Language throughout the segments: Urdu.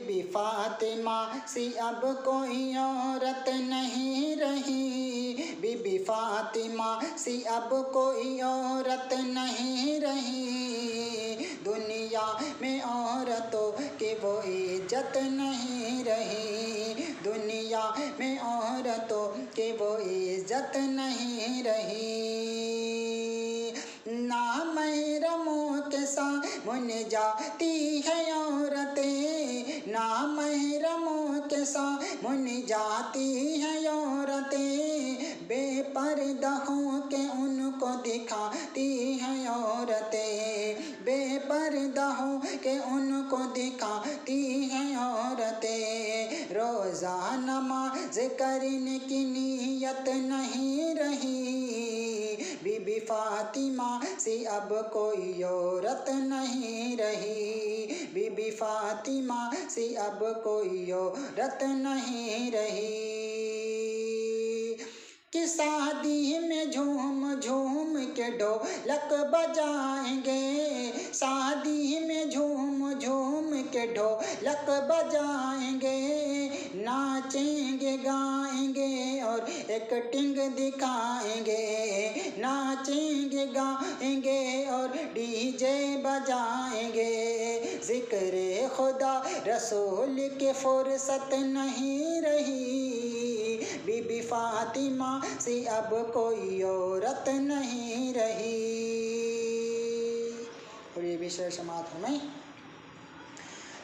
بی فاطمہ سی اب کوئی عورت نہیں رہی، بی بی فاطمہ سی اب کوئی عورت نہیں رہی، دنیا میں عورتوں کی وہ عزت نہیں رہی، دنیا میں عورتوں کی وہ عزت نہیں رہی، نامحرموں کے سامنے جاتی ہے عورتیں، نامحرموں کے سامنے جاتی ہیں عورتیں، بے پردہ ہو کے ان کو دکھاتی ہیں عورتیں، بے پردہ ہو کے ان کو دکھاتی ہیں عورتیں، روزہ نماز کرنے کی نیت نہیں رہی، بی بی فاطمہ سی اب کوئی عورت نہیں رہی، بی بی فاطمہ سی اب کوئی عورت نہیں رہی، کہ شادی میں جھوم جھوم کے ڈھولک بجائیں گے، شادی میں جھوم جھوم کے ڈھولک بجائیں گے، ناچیں گے گائیں گے اور ایکٹنگ دکھائیں گے، ناچیں گے گائیں گے اور ڈی جے بجائیں گے، ذکر خدا رسول کی فرصت نہیں رہی، بی بی فاطمہ سی اب کوئی عورت نہیں رہی۔ اور یہ بھی شعر سماعت ہوں میں،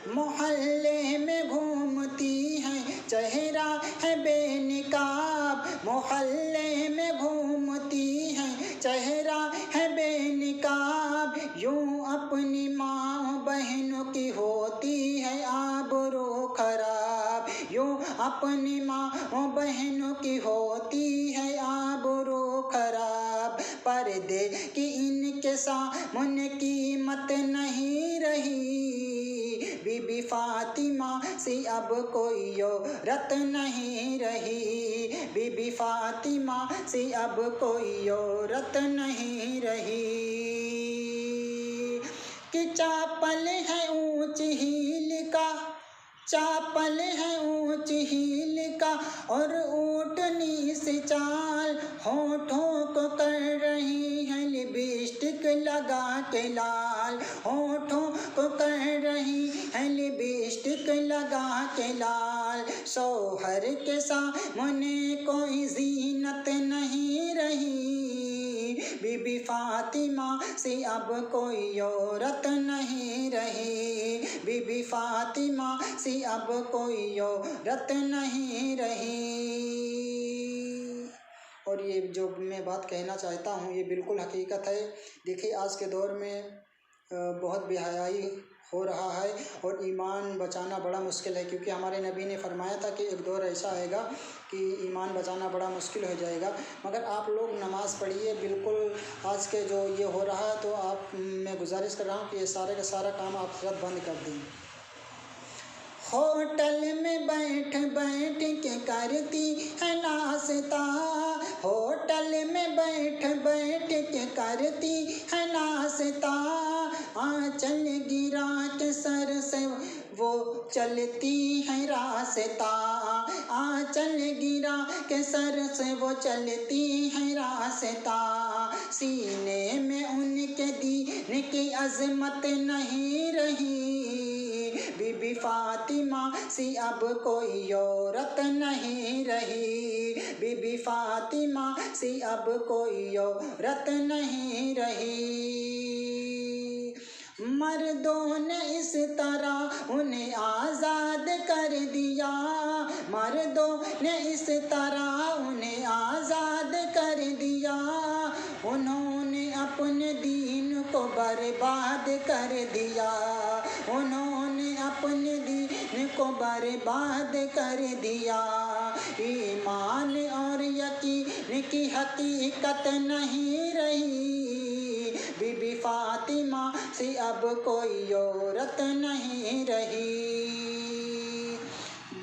محلے میں گھومتی ہے چہرہ ہے بے نقاب، محلے میں گھومتی ہے چہرہ ہے بے نقاب، یوں اپنی ماں بہنوں کی ہوتی ہے آبرو خراب، یوں اپنی ماں بہنوں کی ہوتی ہے آبرو خراب، پردے کی ان کے سامنے قیمت نہیں رہی، بی بی فاطمہ سی اب کوئی عورت نہیں رہی، بی بی فاطمہ سی اب کوئی عورت نہیں رہی، کہ چاپل ہے اونچ ہیل کا، چاپل ہے اونچ ہیل کا اور اونٹنی سی چال، ہونٹوں کو کر رہی ہے لپسٹک لگا کے لال، ہونٹوں کو کر رہی ہے لپسٹک لگا کے لال، شوہر کے سامنے کوئی زینت نہیں رہی، بی بی فاطمہ سی اب کوئی عورت نہیں رہی، بی بی فاطمہ سی اب کوئی عورت نہیں رہی۔ اور یہ جو میں بات کہنا چاہتا ہوں یہ بالکل حقیقت ہے، دیکھیے آج کے دور میں بہت بے حیائی ہو رہا ہے اور ایمان بچانا بڑا مشکل ہے، کیونکہ ہمارے نبی نے فرمایا تھا کہ ایک دور ایسا آئے گا کہ ایمان بچانا بڑا مشکل ہو جائے گا، مگر آپ لوگ نماز پڑھیے، بالکل آج کے جو یہ ہو رہا ہے تو آپ میں گزارش کر رہا ہوں کہ یہ سارے کا سارا کام آپ خود بند کر دیں۔ ہوٹل میں بیٹھ بیٹھ کے کرتی ہے ناشتہ، ہوٹل میں بیٹھ بیٹھ کے کرتی ہے ناشتہ، آنچل گرا کے سر سے وہ چلتی ہے راستہ، آنچل گرا کے سر سے وہ چلتی ہے راستہ، سینے میں ان کے دین کی عظمت نہیں رہی، بی بی فاطمہ سی اب کوئی عورت نہیں رہی، بی بی فاطمہ سی اب کوئی عورت نہیں رہی، مردوں نے اس طرح انہیں آزاد کر دیا، مردوں نے اس طرح انہیں آزاد کر دیا، انہوں نے اپنے دین کو برباد کر دیا، انہوں نے اپنے دین کو برباد کر دیا، ایمان اور یقین کی حقیقت نہیں رہی، بی بی فاطمہ سی اب کوئی عورت نہیں رہی،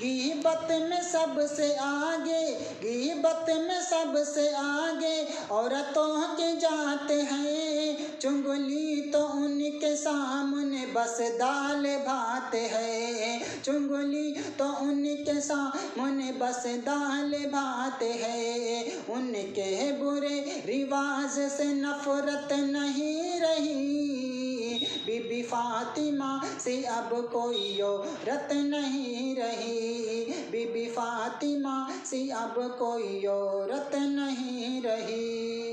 غیبت میں سب سے آگے، غیبت میں سب سے آگے عورتوں کے جاتے ہیں، چنگلی تو ان کے سامنے بس دال بھات ہے، چنگلی تو ان کے سامنے بس دال بھات ہے، ان کے برے رواج سے نفرت نہیں رہی، بی بی فاطمہ سے اب کوئی عورت نہیں رہی، بی بی فاطمہ سے اب کوئی عورت نہیں رہی۔